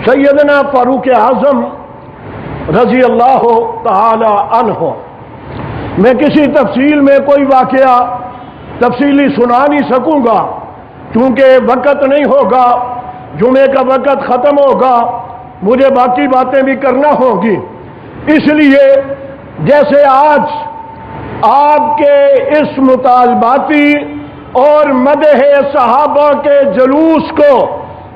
سیدنا فاروق اعظم رضی اللہ تعالی عنہ، میں کسی تفصیل میں کوئی واقعہ تفصیلی سنا نہیں سکوں گا کیونکہ وقت نہیں ہوگا، جمعے کا وقت ختم ہوگا، مجھے باقی باتیں بھی کرنا ہوگی۔ اس لیے جیسے آج آپ کے اس مطالباتی اور مدح صحابہ کے جلوس کو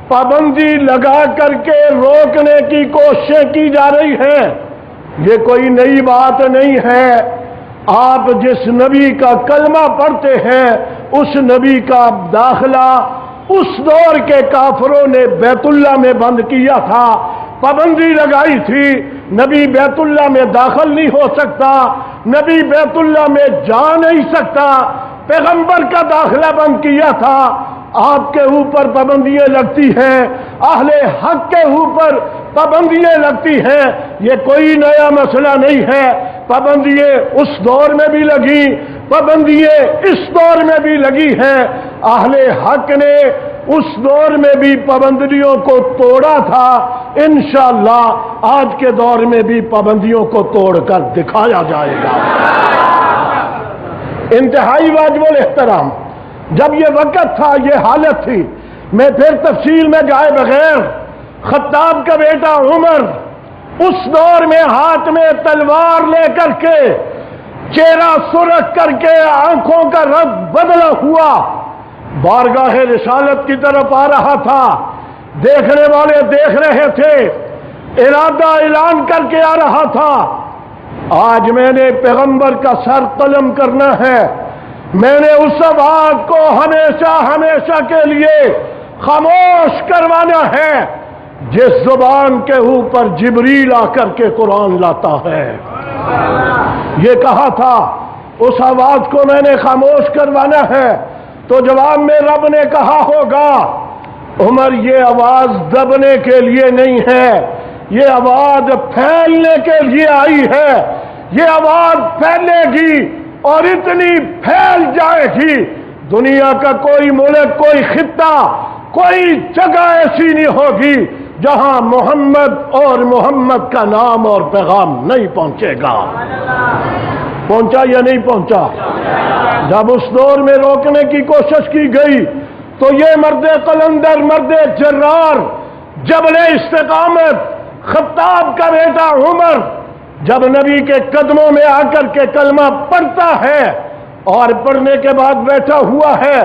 پابندی لگا کر کے روکنے کی کوششیں کی جا رہی ہیں، یہ کوئی نئی بات نہیں ہے۔ آپ جس نبی کا کلمہ پڑھتے ہیں اس نبی کا داخلہ اس دور کے کافروں نے بیت اللہ میں بند کیا تھا، پابندی لگائی تھی، نبی بیت اللہ میں داخل نہیں ہو سکتا، نبی بیت اللہ میں جا نہیں سکتا، پیغمبر کا داخلہ بند کیا تھا۔ آپ کے اوپر پابندیاں لگتی ہیں، اہل حق کے اوپر پابندیاں لگتی ہیں، یہ کوئی نیا مسئلہ نہیں ہے۔ پابندیاں اس دور میں بھی لگی، پابندیاں اس دور میں بھی لگی ہیں۔ اہل حق نے اس دور میں بھی پابندیوں کو توڑا تھا، انشاءاللہ آج کے دور میں بھی پابندیوں کو توڑ کر دکھایا جائے گا۔ انتہائی واجب الاحترام، جب یہ وقت تھا، یہ حالت تھی، میں پھر تفصیل میں جائے بغیر، خطاب کا بیٹا عمر اس دور میں ہاتھ میں تلوار لے کر کے، چہرہ سرخ کر کے، آنکھوں کا رنگ بدلا ہوا بارگاہ رسالت کی طرف آ رہا تھا۔ دیکھنے والے دیکھ رہے تھے، ارادہ اعلان کر کے آ رہا تھا، آج میں نے پیغمبر کا سر قلم کرنا ہے، میں نے اس آواز کو ہمیشہ ہمیشہ کے لیے خاموش کروانا ہے جس زبان کے اوپر جبریل آ کر کے قرآن لاتا ہے۔ یہ کہا تھا، اس آواز کو میں نے خاموش کروانا ہے، تو جواب میں رب نے کہا ہوگا، عمر یہ آواز دبنے کے لیے نہیں ہے، یہ آواز پھیلنے کے لیے آئی ہے، یہ آواز پھیلے گی اور اتنی پھیل جائے گی، دنیا کا کوئی ملک، کوئی خطہ، کوئی جگہ ایسی نہیں ہوگی جہاں محمد اور محمد کا نام اور پیغام نہیں پہنچے گا۔ پہنچا یا نہیں پہنچا؟ جب اس دور میں روکنے کی کوشش کی گئی تو یہ مرد قلندر، مرد جرار، جبل استقامت، خطاب کا بیٹا عمر جب نبی کے قدموں میں آ کر کے کلمہ پڑھتا ہے اور پڑھنے کے بعد بیٹھا ہوا ہے،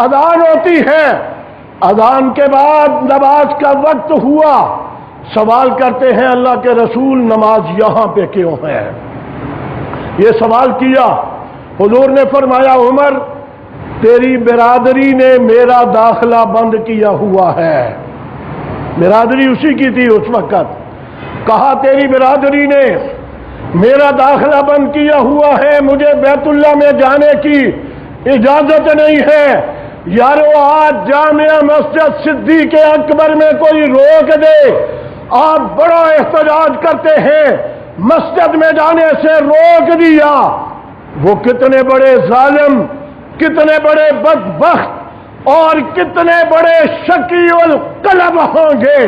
اذان ہوتی ہے، اذان کے بعد نماز کا وقت ہوا، سوال کرتے ہیں اللہ کے رسول نماز یہاں پہ کیوں ہے؟ یہ سوال کیا، حضور نے فرمایا عمر تیری برادری نے میرا داخلہ بند کیا ہوا ہے۔ برادری اسی کی تھی اس وقت، کہا تیری برادری نے میرا داخلہ بند کیا ہوا ہے، مجھے بیت اللہ میں جانے کی اجازت نہیں ہے۔ یارو آج جامعہ مسجد صدیق اکبر میں کوئی روک دے، آپ بڑا احتجاج کرتے ہیں، مسجد میں جانے سے روک دیا، وہ کتنے بڑے ظالم، کتنے بڑے بدبخت اور کتنے بڑے شقی القلب ہوں گے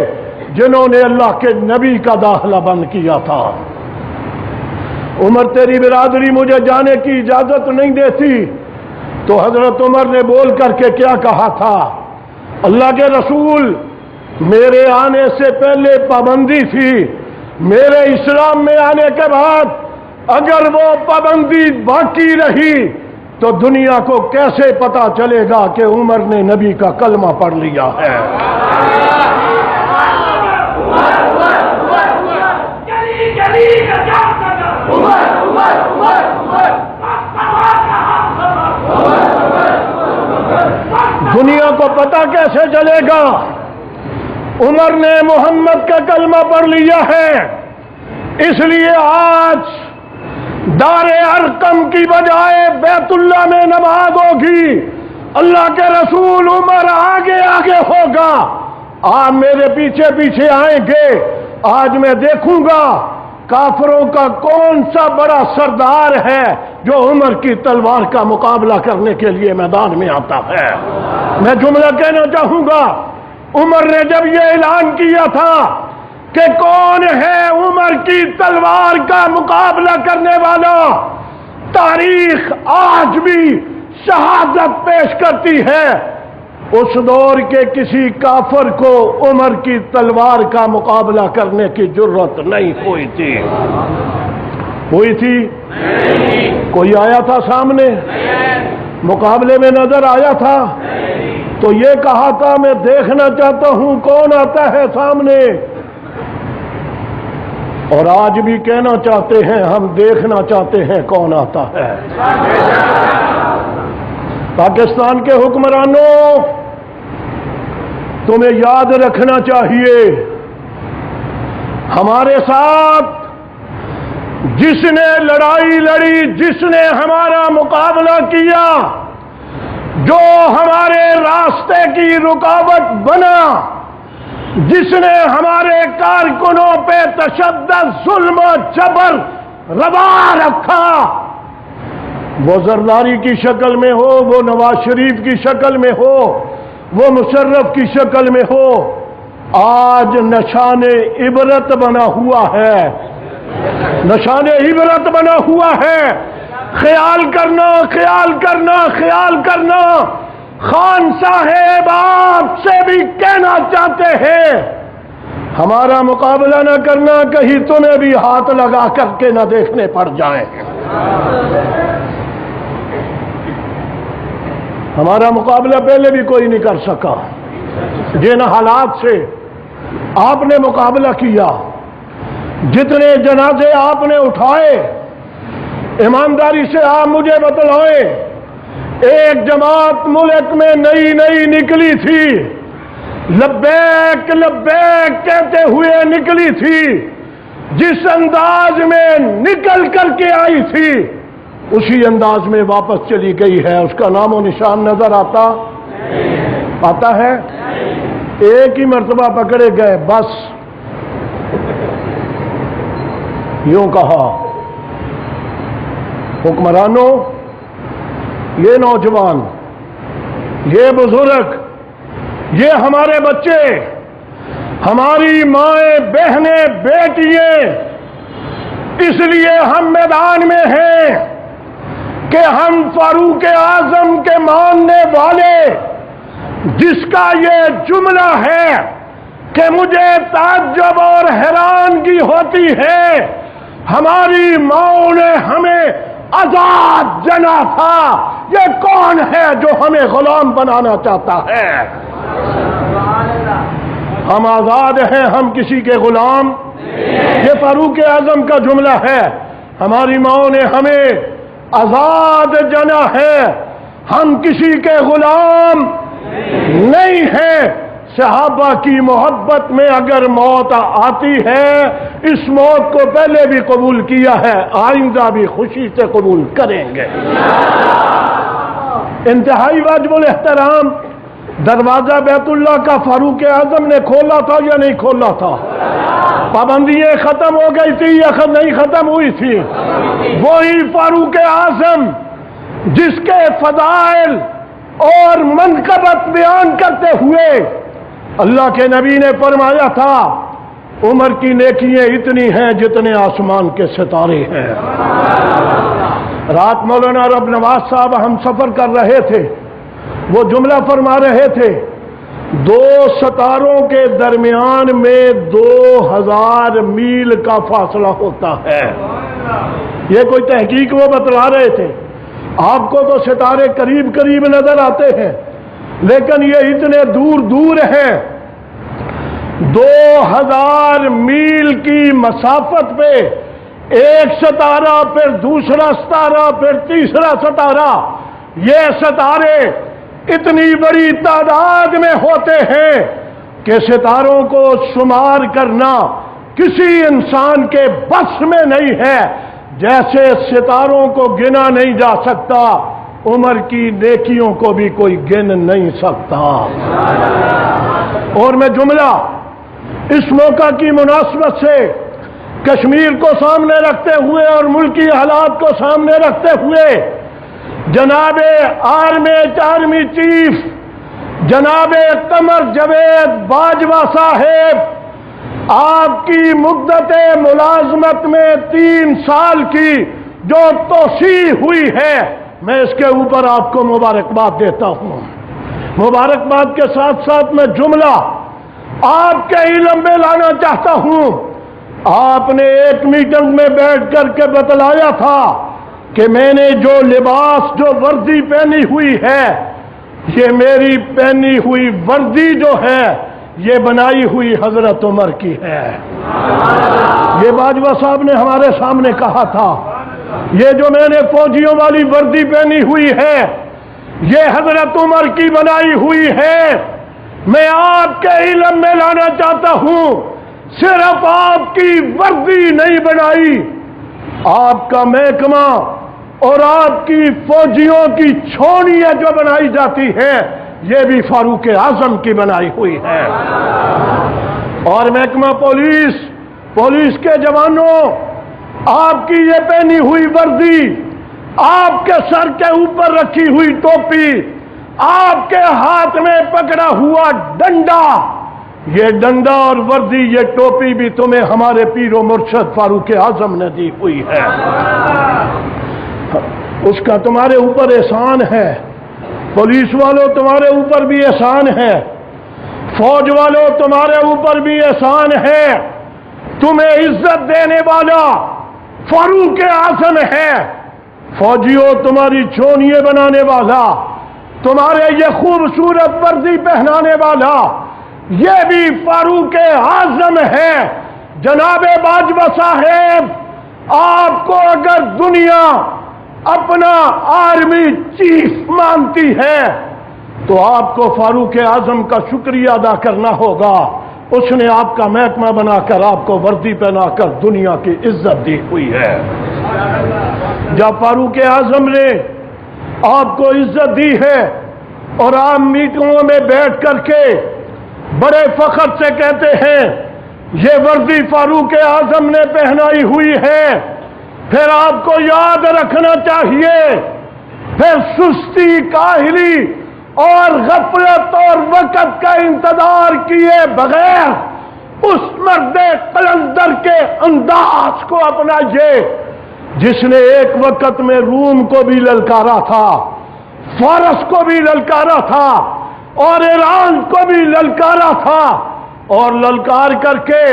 جنہوں نے اللہ کے نبی کا داخلہ بند کیا تھا۔ عمر تیری برادری مجھے جانے کی اجازت نہیں دیتی، تو حضرت عمر نے بول کر کے کیا کہا تھا، اللہ کے رسول میرے آنے سے پہلے پابندی تھی، میرے اسلام میں آنے کے بعد اگر وہ پابندی باقی رہی تو دنیا کو کیسے پتا چلے گا کہ عمر نے نبی کا کلمہ پڑھ لیا ہے؟ دنیا کو پتا کیسے چلے گا؟ عمر نے محمد کا کلمہ پڑھ لیا ہے، اس لیے آج دار ارقم کی بجائے بیت اللہ میں نماز ہوگی، اللہ کے رسول عمر آگے آگے ہوگا، آپ میرے پیچھے پیچھے آئیں گے۔ آج میں دیکھوں گا کافروں کا کون سا بڑا سردار ہے جو عمر کی تلوار کا مقابلہ کرنے کے لیے میدان میں آتا ہے۔ میں جملہ کہنا چاہوں گا، عمر نے جب یہ اعلان کیا تھا کہ کون ہے عمر کی تلوار کا مقابلہ کرنے والا، تاریخ آج بھی شہادت پیش کرتی ہے اس دور کے کسی کافر کو عمر کی تلوار کا مقابلہ کرنے کی جرت نہیں ہوئی تھی۔ ہوئی تھی؟ کوئی آیا تھا سامنے؟ مقابلے میں نظر آیا تھا؟ تو یہ کہا تھا میں دیکھنا چاہتا ہوں کون آتا ہے سامنے، اور آج بھی کہنا چاہتے ہیں ہم دیکھنا چاہتے ہیں کون آتا ہے۔ پاکستان کے حکمرانوں، تمہیں یاد رکھنا چاہیے ہمارے ساتھ جس نے لڑائی لڑی، جس نے ہمارا مقابلہ کیا، جو ہمارے راستے کی رکاوٹ بنا، جس نے ہمارے کارکنوں پہ تشدد، ظلم و جبر روا رکھا، وہ زرداری کی شکل میں ہو، وہ نواز شریف کی شکل میں ہو، وہ مشرف کی شکل میں ہو، آج نشان عبرت بنا ہوا ہے، نشان عبرت بنا ہوا ہے۔ خیال کرنا، خیال کرنا، خیال کرنا، خان صاحب آپ سے بھی کہنا چاہتے ہیں ہمارا مقابلہ نہ کرنا، کہیں تمہیں بھی ہاتھ لگا کر کے نہ دیکھنے پڑ جائیں۔ ہمارا مقابلہ پہلے بھی کوئی نہیں کر سکا، جن حالات سے آپ نے مقابلہ کیا، جتنے جنازے آپ نے اٹھائے، ایمانداری سے آپ مجھے بتلائیں، ایک جماعت ملک میں نئی نئی نکلی تھی، لبیک لبیک کہتے ہوئے نکلی تھی، جس انداز میں نکل کر کے آئی تھی اسی انداز میں واپس چلی گئی ہے، اس کا نام و نشان نظر آتا ہے؟ ایک ہی مرتبہ پکڑے گئے بس۔ یوں کہا حکمرانوں، یہ نوجوان، یہ بزرگ، یہ ہمارے بچے، ہماری مائیں، بہنیں، بیٹیاں، اس لیے ہم میدان میں ہیں کہ ہم فاروق اعظم کے ماننے والے، جس کا یہ جملہ ہے کہ مجھے تعجب اور حیرانگی ہوتی ہے ہماری ماؤں نے ہمیں آزاد جنا تھا، یہ کون ہے جو ہمیں غلام بنانا چاہتا ہے؟ ہم آزاد ہیں، ہم کسی کے غلام؟ یہ فاروق اعظم کا جملہ ہے، ہماری ماؤں نے ہمیں آزاد جنا ہے، ہم کسی کے غلام نہیں ہیں۔ صحابہ کی محبت میں اگر موت آتی ہے، اس موت کو پہلے بھی قبول کیا ہے، آئندہ بھی خوشی سے قبول کریں گے۔ انتہائی واجب الاحترام دروازہ بیت اللہ کا فاروق اعظم نے کھولا تھا یا نہیں کھولا تھا؟ پابندیاں ختم ہو گئی تھی یا نہیں ختم ہوئی تھی؟ وہی فاروق اعظم جس کے فضائل اور منقبت بیان کرتے ہوئے اللہ کے نبی نے فرمایا تھا عمر کی نیکیاں اتنی ہیں جتنے آسمان کے ستارے ہیں۔ رات مولانا رب نواز صاحب ہم سفر کر رہے تھے، وہ جملہ فرما رہے تھے، 2 ستاروں کے درمیان میں 2000 میل کا فاصلہ ہوتا ہے۔ یہ کوئی تحقیق وہ بتلا رہے تھے۔ آپ کو تو ستارے قریب قریب نظر آتے ہیں، لیکن یہ اتنے دور دور ہیں۔ 2000 میل کی مسافت پہ ایک ستارہ، پھر دوسرا ستارہ، پھر تیسرا ستارہ، یہ ستارے اتنی بڑی تعداد میں ہوتے ہیں کہ ستاروں کو شمار کرنا کسی انسان کے بس میں نہیں ہے۔ جیسے ستاروں کو گنا نہیں جا سکتا، عمر کی نیکیوں کو بھی کوئی گن نہیں سکتا۔ اور میں جملہ اس موقع کی مناسبت سے کشمیر کو سامنے رکھتے ہوئے اور ملکی حالات کو سامنے رکھتے ہوئے جناب آرمی چیف جناب قمر جاوید باجوہ صاحب آپ کی مدت ملازمت میں 3 سال کی جو توسیع ہوئی ہے، میں اس کے اوپر آپ کو مبارکباد دیتا ہوں۔ مبارکباد کے ساتھ ساتھ میں جملہ آپ کے علم میں لانا چاہتا ہوں۔ آپ نے ایک میٹنگ میں بیٹھ کر کے بتلایا تھا کہ میں نے جو لباس جو وردی پہنی ہوئی ہے، یہ میری پہنی ہوئی وردی جو ہے یہ بنائی ہوئی حضرت عمر کی ہے۔ یہ باجوہ صاحب نے ہمارے سامنے کہا تھا، یہ جو میں نے فوجیوں والی وردی پہنی ہوئی ہے یہ حضرت عمر کی بنائی ہوئی ہے۔ میں آپ کے علم میں لانا چاہتا ہوں، صرف آپ کی وردی نہیں بنائی، آپ کا محکمہ اور آپ کی فوجیوں کی چھونیاں جو بنائی جاتی ہے یہ بھی فاروق اعظم کی بنائی ہوئی ہے۔ اور محکمہ پولیس کے جوانوں، آپ کی یہ پہنی ہوئی وردی، آپ کے سر کے اوپر رکھی ہوئی ٹوپی، آپ کے ہاتھ میں پکڑا ہوا ڈنڈا، یہ ڈنڈا اور وردی یہ ٹوپی بھی تمہیں ہمارے پیر و مرشد فاروق اعظم نے دی ہوئی ہے۔ اس کا تمہارے اوپر احسان ہے۔ پولیس والوں تمہارے اوپر بھی احسان ہے، فوج والوں تمہارے اوپر بھی احسان ہے۔ تمہیں عزت دینے والا فاروق اعظم ہے۔ فوجیوں تمہاری چھونیے بنانے والا، تمہارے یہ خوبصورت وردی پہنانے والا یہ بھی فاروق اعظم ہے۔ جناب باجوہ صاحب، آپ کو اگر دنیا اپنا آرمی چیف مانتی ہے تو آپ کو فاروق اعظم کا شکریہ ادا کرنا ہوگا۔ اس نے آپ کا محکمہ بنا کر آپ کو وردی پہنا کر دنیا کی عزت دی ہوئی ہے۔ جب فاروق اعظم نے آپ کو عزت دی ہے اور آپ میٹنگوں میں بیٹھ کر کے بڑے فخر سے کہتے ہیں یہ وردی فاروق اعظم نے پہنائی ہوئی ہے، پھر آپ کو یاد رکھنا چاہیے، پھر سستی، کاہلی اور غفلت اور وقت کا انتظار کیے بغیر اس مرد قلندر کے انداز کو اپنائیے جس نے ایک وقت میں روم کو بھی للکارا تھا، فارس کو بھی للکارا تھا اور ایران کو بھی للکارا تھا، اور للکار کر کے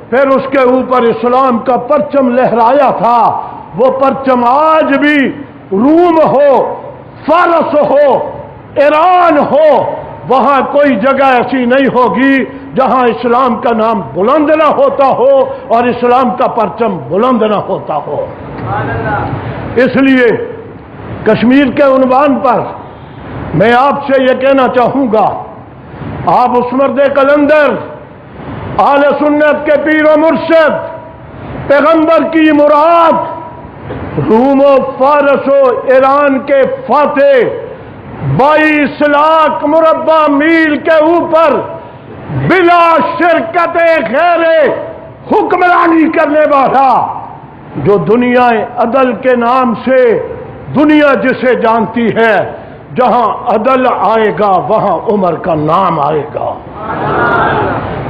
پھر اس کے اوپر اسلام کا پرچم لہرایا تھا۔ وہ پرچم آج بھی روم ہو، فارس ہو، ایران ہو، وہاں کوئی جگہ ایسی نہیں ہوگی جہاں اسلام کا نام بلند نہ ہوتا ہو اور اسلام کا پرچم بلند نہ ہوتا ہو۔ اس لیے کشمیر کے عنوان پر میں آپ سے یہ کہنا چاہوں گا، آپ اس مرد قلندر، اہل سنت کے پیر و مرشد، پیغمبر کی مراد، روم و فارس و ایران کے فاتح، 22 لاکھ مربع میل کے اوپر بلا شرکت غیر حکمرانی کرنے والا، جو دنیا عدل کے نام سے دنیا جسے جانتی ہے، جہاں عدل آئے گا وہاں عمر کا نام آئے گا۔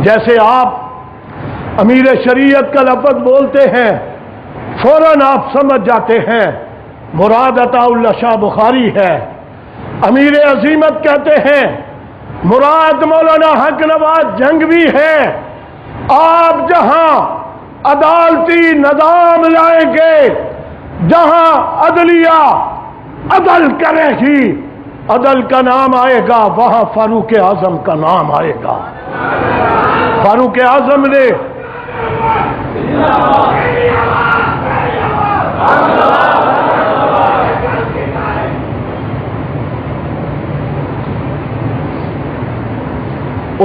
جیسے آپ امیر شریعت کا لفظ بولتے ہیں فوراً آپ سمجھ جاتے ہیں مراد عطا اللہ شاہ بخاری ہے۔ امیر عظیمت کہتے ہیں مراد مولانا حق نواز جنگوی ہے۔ آپ جہاں عدالتی نظام لائیں گے، جہاں عدلیہ عدل کرے گی، عدل کا نام آئے گا، وہاں فاروق اعظم کا نام آئے گا۔ فاروق اعظم نے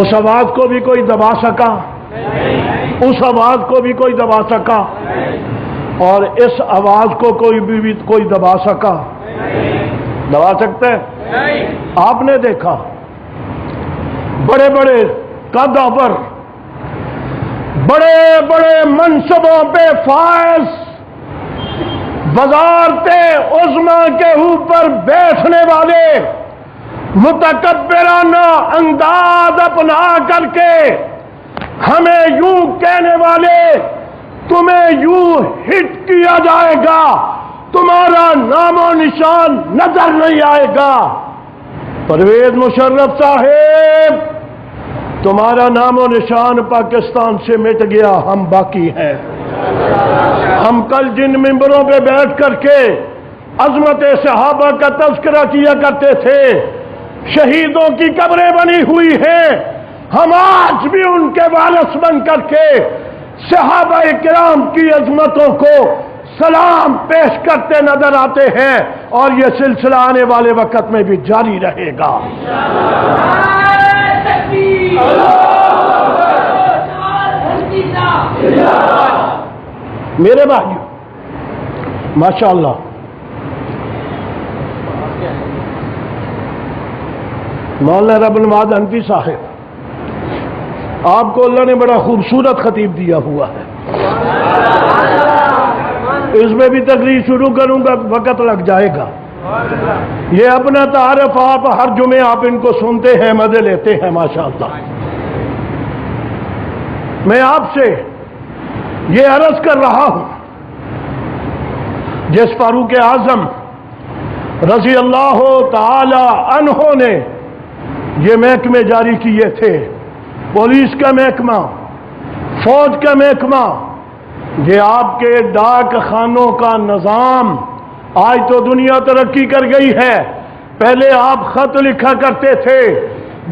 اس آواز کو بھی کوئی دبا سکا، اس آواز کو بھی کوئی دبا سکا، اور اس آواز کو کوئی دبا سکا؟ دبا سکتے ہیں؟ آپ نے دیکھا بڑے بڑے قدوں پر، بڑے بڑے منصبوں پہ فائز، وزارت عظمیٰ کے اوپر بیٹھنے والے متکبرانہ انداز اپنا کر کے ہمیں یوں کہنے والے تمہیں یوں ہٹ کیا جائے گا، تمہارا نام و نشان نظر نہیں آئے گا۔ پرویز مشرف صاحب، تمہارا نام و نشان پاکستان سے مٹ گیا، ہم باقی ہیں۔ ہم کل جن ممبروں پہ بیٹھ کر کے عظمت صحابہ کا تذکرہ کیا کرتے تھے، شہیدوں کی قبریں بنی ہوئی ہیں، ہم آج بھی ان کے وارث بن کر کے صحابہ کرام کی عظمتوں کو سلام پیش کرتے نظر آتے ہیں، اور یہ سلسلہ آنے والے وقت میں بھی جاری رہے گا۔ میرے بھائیو، ماشاءاللہ مولانا رب المعاد حنفی صاحب، آپ کو اللہ نے بڑا خوبصورت خطیب دیا ہوا ہے۔ اس میں بھی تقریر شروع کروں گا، وقت لگ جائے گا۔ یہ اپنا تعارف آپ ہر جمعے آپ ان کو سنتے ہیں، مزے لیتے ہیں ماشاءاللہ۔ میں آپ سے یہ عرض کر رہا ہوں، جس فاروق اعظم رضی اللہ تعالی عنہ نے یہ محکمے جاری کیے تھے، پولیس کا محکمہ، فوج کا محکمہ، یہ آپ کے ڈاک خانوں کا نظام، آج تو دنیا ترقی کر گئی ہے، پہلے آپ خط لکھا کرتے تھے،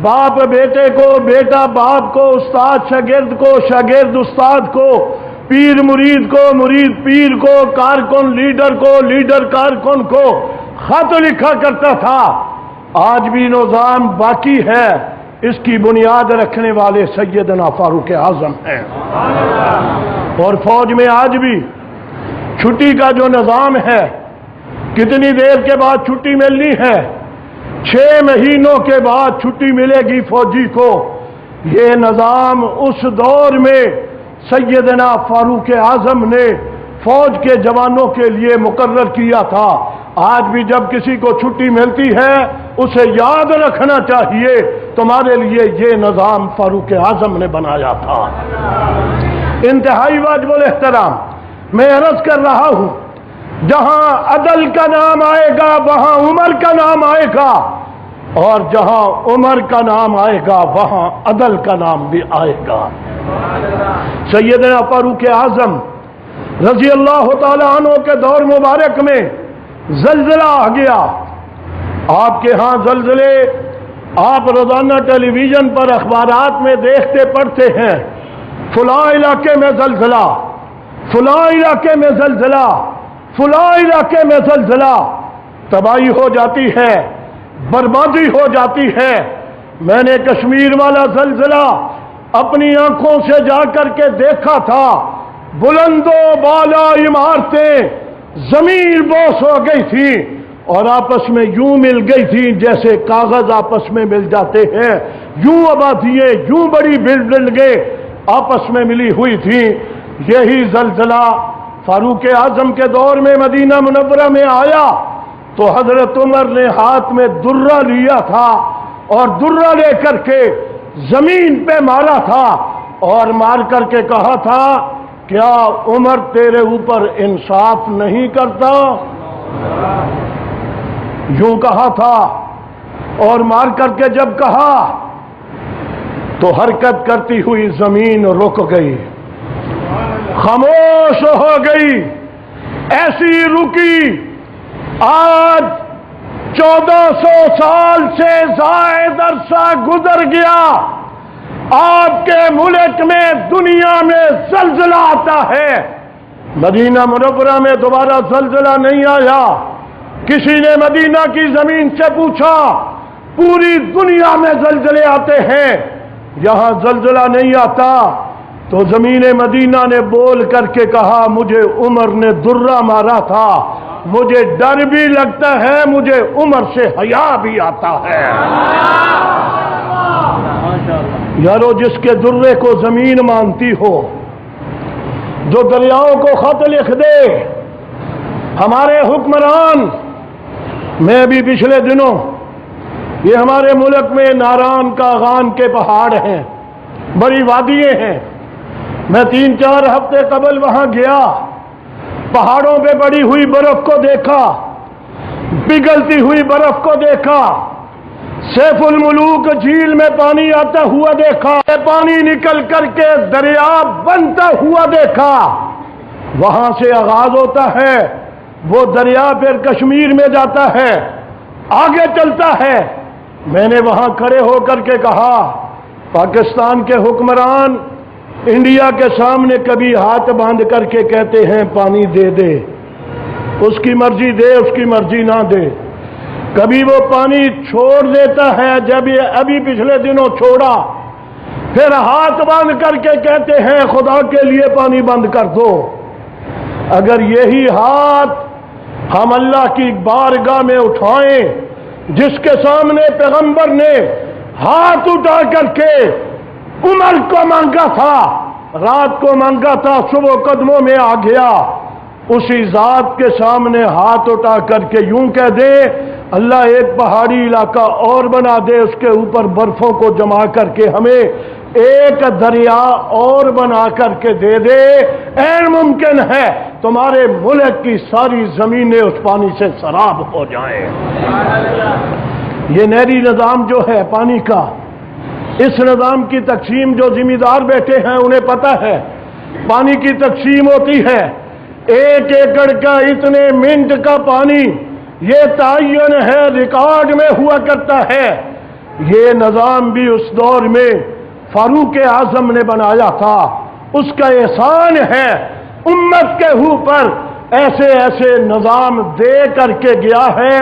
باپ بیٹے کو، بیٹا باپ کو، استاد شاگرد کو، شاگرد استاد کو، پیر مرید کو، مرید پیر کو، کارکن لیڈر کو، لیڈر کارکن کو خط لکھا کرتا تھا۔ آج بھی نظام باقی ہے، اس کی بنیاد رکھنے والے سیدنا فاروق اعظم ہیں۔ اور فوج میں آج بھی چھٹی کا جو نظام ہے، کتنی دیر کے بعد چھٹی ملنی ہے، 6 مہینوں کے بعد چھٹی ملے گی فوجی کو۔ یہ نظام اس دور میں سیدنا فاروق اعظم نے فوج کے جوانوں کے لیے مقرر کیا تھا۔ آج بھی جب کسی کو چھٹی ملتی ہے، اسے یاد رکھنا چاہیے تمہارے لیے یہ نظام فاروق اعظم نے بنایا تھا۔ انتہائی واجب الاحترام میں عرض کر رہا ہوں، جہاں عدل کا نام آئے گا وہاں عمر کا نام آئے گا، اور جہاں عمر کا نام آئے گا وہاں عدل کا نام بھی آئے گا۔ سیدنا فاروق اعظم رضی اللہ تعالی عنہ کے دور مبارک میں زلزلہ آ گیا۔ آپ کے ہاں زلزلے آپ روزانہ ٹیلی ویژن پر اخبارات میں دیکھتے پڑھتے ہیں، فلاں علاقے میں زلزلہ، فلاں علاقے میں زلزلہ، فلاں علاقے میں زلزلہ، تباہی ہو جاتی ہے، بربادی ہو جاتی ہے۔ میں نے کشمیر والا زلزلہ اپنی آنکھوں سے جا کر کے دیکھا تھا، بلند و بالا عمارتیں زمین بوس ہو گئی تھی اور آپس میں یوں مل گئی تھی جیسے کاغذ آپس میں مل جاتے ہیں، یوں آبادیاں، یوں بڑی بلڈنگیں آپس میں ملی ہوئی تھی۔ یہی زلزلہ فاروق اعظم کے دور میں مدینہ منورہ میں آیا تو حضرت عمر نے ہاتھ میں درہ لیا تھا اور درہ لے کر کے زمین پہ مارا تھا اور مار کر کے کہا تھا، کیا عمر تیرے اوپر انصاف نہیں کرتا؟ یوں کہا تھا، اور مار کر کے جب کہا تو حرکت کرتی ہوئی زمین رک گئی، خاموش ہو گئی، ایسی رکی۔ آج 1400 سال سے زائد عرصہ گزر گیا، آپ کے ملک میں، دنیا میں زلزلہ آتا ہے، مدینہ منورہ میں دوبارہ زلزلہ نہیں آیا۔ کسی نے مدینہ کی زمین سے پوچھا، پوری دنیا میں زلزلے آتے ہیں، یہاں زلزلہ نہیں آتا؟ تو زمین مدینہ نے بول کر کے کہا، مجھے عمر نے درہ مارا تھا، مجھے ڈر بھی لگتا ہے، مجھے عمر سے حیا بھی آتا ہے۔ یارو، جس کے درے کو زمین مانتی ہو، جو دریاؤں کو خط لکھ دے، ہمارے حکمران، میں بھی پچھلے دنوں یہ ہمارے ملک میں ناران کاغان کے پہاڑ ہیں، بڑی وادیاں ہیں۔ میں 3-4 ہفتے قبل وہاں گیا، پہاڑوں پہ پڑی ہوئی برف کو دیکھا، پگھلتی ہوئی برف کو دیکھا، سیف الملوک جھیل میں پانی آتا ہوا دیکھا، پانی نکل کر کے دریا بنتا ہوا دیکھا۔ وہاں سے آغاز ہوتا ہے، وہ دریا پھر کشمیر میں جاتا ہے، آگے چلتا ہے۔ میں نے وہاں کھڑے ہو کر کے کہا، پاکستان کے حکمران انڈیا کے سامنے کبھی ہاتھ باندھ کر کے کہتے ہیں پانی دے دے، اس کی مرضی دے، اس کی مرضی نہ دے۔ کبھی وہ پانی چھوڑ دیتا ہے، جب یہ ابھی پچھلے دنوں چھوڑا، پھر ہاتھ باندھ کر کے کہتے ہیں خدا کے لیے پانی بند کر دو۔ اگر یہی ہاتھ ہم اللہ کی بارگاہ میں اٹھائیں، جس کے سامنے پیغمبر نے ہاتھ اٹھا کر کے عمر کو مانگا تھا، رات کو مانگا تھا، صبح قدموں میں آ گیا، اسی ذات کے سامنے ہاتھ اٹھا کر کے یوں کہہ دے اللہ ایک پہاڑی علاقہ اور بنا دے، اس کے اوپر برفوں کو جما کر کے ہمیں ایک دریا اور بنا کر کے دے دے، این ممکن ہے تمہارے ملک کی ساری زمینیں اس پانی سے سراب ہو جائیں۔ یہ نہری نظام جو ہے پانی کا، اس نظام کی تقسیم جو ذمہ دار بیٹھے ہیں انہیں پتہ ہے، پانی کی تقسیم ہوتی ہے 1 ایکڑ کا اتنے منٹ کا پانی، یہ تعین ہے، ریکارڈ میں ہوا کرتا ہے۔ یہ نظام بھی اس دور میں فاروق اعظم نے بنایا تھا، اس کا احسان ہے امت کے اوپر، ایسے ایسے نظام دے کر کے گیا ہے،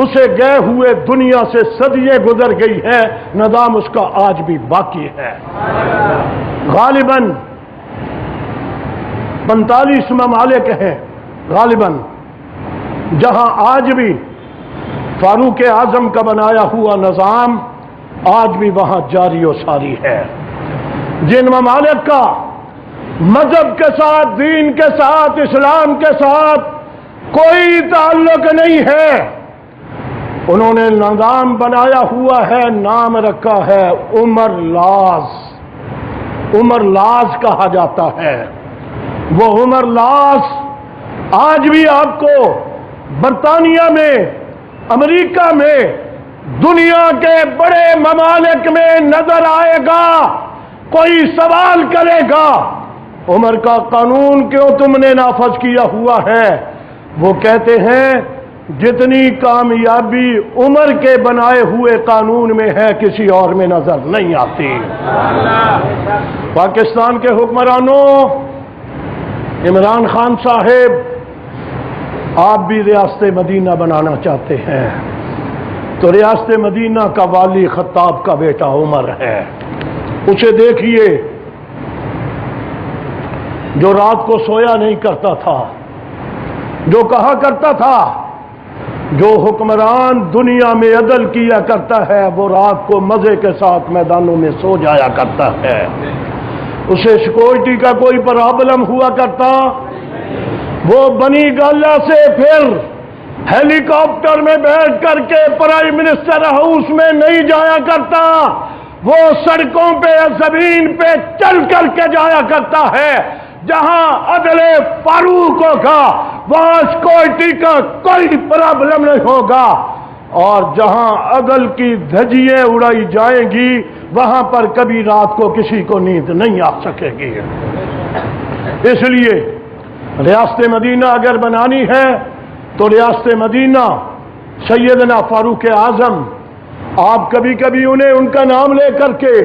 اسے گئے ہوئے دنیا سے صدییں گزر گئی ہے، نظام اس کا آج بھی باقی ہے۔ غالباً 45 ممالک ہیں غالباً جہاں آج بھی فاروق اعظم کا بنایا ہوا نظام آج بھی وہاں جاری و ساری ہے۔ جن ممالک کا مذہب کے ساتھ، دین کے ساتھ، اسلام کے ساتھ کوئی تعلق نہیں ہے، انہوں نے نظام بنایا ہوا ہے، نام رکھا ہے عمر لاز۔ عمر لاز کہا جاتا ہے۔ وہ عمر لاز آج بھی آپ کو برطانیہ میں، امریکہ میں، دنیا کے بڑے ممالک میں نظر آئے گا۔ کوئی سوال کرے گا عمر کا قانون کیوں تم نے نافذ کیا ہوا ہے؟ وہ کہتے ہیں جتنی کامیابی عمر کے بنائے ہوئے قانون میں ہے کسی اور میں نظر نہیں آتی۔ پاکستان کے حکمرانوں، عمران خان صاحب آپ بھی ریاست مدینہ بنانا چاہتے ہیں، تو ریاست مدینہ کا والی خطاب کا بیٹا عمر ہے، اسے دیکھیے جو رات کو سویا نہیں کرتا تھا، جو کہا کرتا تھا جو حکمران دنیا میں عدل کیا کرتا ہے وہ رات کو مزے کے ساتھ میدانوں میں سو جایا کرتا ہے، اسے سیکورٹی کا کوئی پرابلم ہوا کرتا، وہ بنی گالہ سے پھر ہیلی کاپٹر میں بیٹھ کر کے پرائم منسٹر ہاؤس میں نہیں جایا کرتا، وہ سڑکوں پہ زمین پہ چل کر کے جایا کرتا ہے۔ جہاں عدل فاروق ہوگا وہاں سیکورٹی کا کوئی پرابلم نہیں ہوگا، اور جہاں عدل کی دھجیاں اڑائی جائیں گی وہاں پر کبھی رات کو کسی کو نیند نہیں آ سکے گی۔ اس لیے ریاست مدینہ اگر بنانی ہے تو ریاست مدینہ سیدنا فاروق اعظم، آپ کبھی کبھی انہیں ان کا نام لے کر کے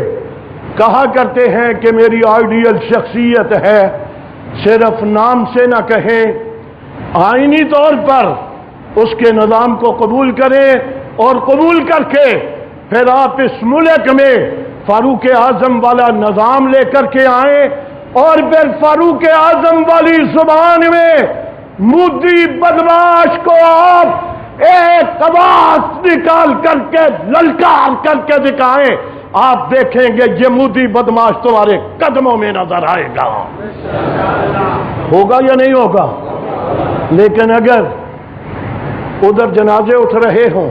کہا کرتے ہیں کہ میری آئیڈیل شخصیت ہے، صرف نام سے نہ کہیں، آئینی طور پر اس کے نظام کو قبول کریں، اور قبول کر کے پھر آپ اس ملک میں فاروق اعظم والا نظام لے کر کے آئیں، اور پھر فاروق اعظم والی زبان میں مودی بدماش کو آپ ایک آواز نکال کر کے للکار کر کے دکھائیں، آپ دیکھیں گے یہ مودی بدماش تمہارے قدموں میں نظر آئے گا۔ ہوگا یا نہیں ہوگا؟ لیکن اگر ادھر جنازے اٹھ رہے ہوں،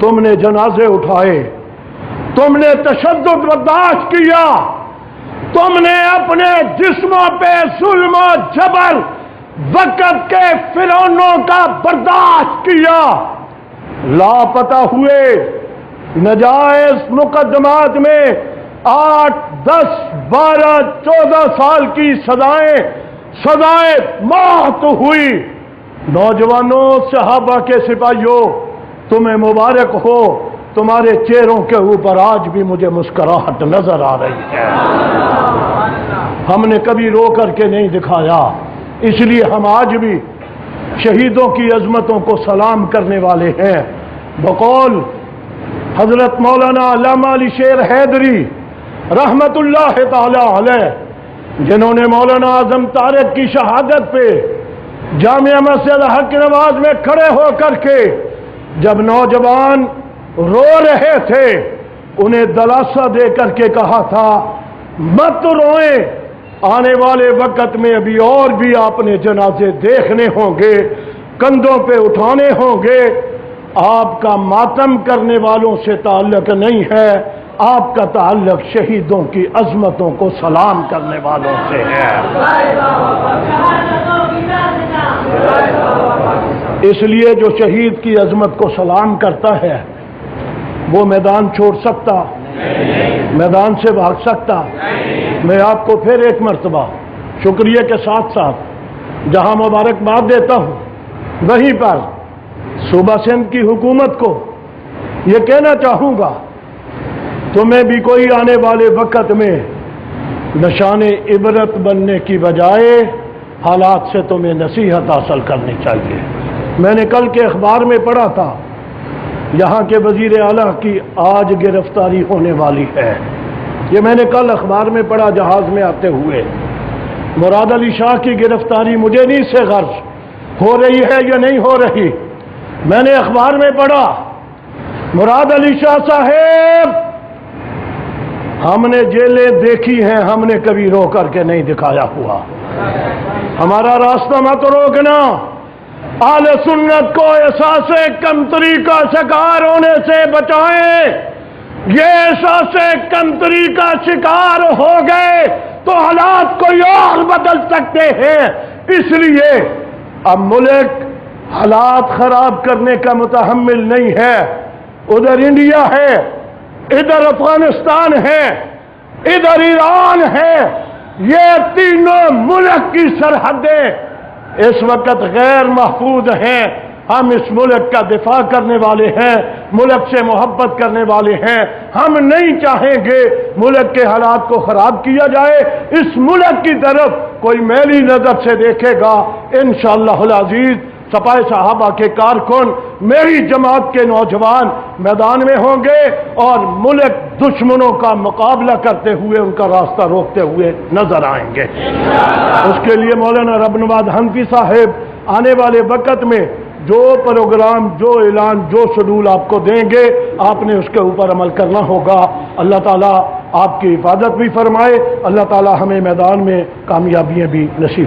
تم نے جنازے اٹھائے، تم نے تشدد برداشت کیا، تم نے اپنے جسموں پہ ظلم و جبر وقت کے فرعونوں کا برداشت کیا، لاپتہ ہوئے، نجائز مقدمات میں 8، 10، 12، 14 سال کی سزائیں موت ہوئی۔ نوجوانوں، صحابہ کے سپاہیوں، تمہیں مبارک ہو، تمہارے چہروں کے اوپر آج بھی مجھے مسکراہٹ نظر آ رہی ہے۔ ہم نے کبھی رو کر کے نہیں دکھایا، اس لیے ہم آج بھی شہیدوں کی عظمتوں کو سلام کرنے والے ہیں۔ بقول حضرت مولانا علامہ علی شیر حیدری رحمت اللہ تعالی علیہ، جنہوں نے مولانا اعظم طارق کی شہادت پہ جامعہ مسجد حق نواز میں کھڑے ہو کر کے جب نوجوان رو رہے تھے، انہیں دلاسا دے کر کے کہا تھا، مت روئیں، آنے والے وقت میں ابھی اور بھی آپ نے جنازے دیکھنے ہوں گے، کندھوں پہ اٹھانے ہوں گے۔ آپ کا ماتم کرنے والوں سے تعلق نہیں ہے، آپ کا تعلق شہیدوں کی عظمتوں کو سلام کرنے والوں سے ہے۔ اس لیے جو شہید کی عظمت کو سلام کرتا ہے وہ میدان چھوڑ سکتا، میدان سے بھاگ سکتا؟ میں آپ کو پھر ایک مرتبہ شکریہ کے ساتھ ساتھ جہاں مبارکباد دیتا ہوں، وہیں پر صوبہ سندھ کی حکومت کو یہ کہنا چاہوں گا، تمہیں بھی کوئی آنے والے وقت میں نشان عبرت بننے کی بجائے حالات سے تمہیں نصیحت حاصل کرنی چاہیے۔ میں نے کل کے اخبار میں پڑھا تھا یہاں کے وزیر اعلیٰ کی آج گرفتاری ہونے والی ہے، یہ میں نے کل اخبار میں پڑھا جہاز میں آتے ہوئے۔ مراد علی شاہ کی گرفتاری مجھے نہیں سے غرض ہو رہی ہے یا نہیں ہو رہی، میں نے اخبار میں پڑھا مراد علی شاہ صاحب، ہم نے جیلیں دیکھی ہیں، ہم نے کبھی رو کر کے نہیں دکھایا ہوا، ہمارا راستہ مت روکنا۔ اہل سنت کو احساس کمتری کا شکار ہونے سے بچائیں، یہ احساس کمتری کا شکار ہو گئے تو حالات کوئی اور بدل سکتے ہیں۔ اس لیے اب ملک حالات خراب کرنے کا متحمل نہیں ہے، ادھر انڈیا ہے، ادھر افغانستان ہے، ادھر ایران ہے، یہ تینوں ملک کی سرحدیں اس وقت غیر محفوظ ہیں۔ ہم اس ملک کا دفاع کرنے والے ہیں، ملک سے محبت کرنے والے ہیں، ہم نہیں چاہیں گے ملک کے حالات کو خراب کیا جائے۔ اس ملک کی طرف کوئی میلی نظر سے دیکھے گا، انشاءاللہ العزیز سپاہ صحابہ کے کارکن، میری جماعت کے نوجوان میدان میں ہوں گے اور ملک دشمنوں کا مقابلہ کرتے ہوئے ان کا راستہ روکتے ہوئے نظر آئیں گے۔ اس کے لیے مولانا رب نواز حنفی صاحب آنے والے وقت میں جو پروگرام، جو اعلان، جو شیڈول آپ کو دیں گے، آپ نے اس کے اوپر عمل کرنا ہوگا۔ اللہ تعالیٰ آپ کی حفاظت بھی فرمائے، اللہ تعالیٰ ہمیں میدان میں کامیابیاں بھی نصیب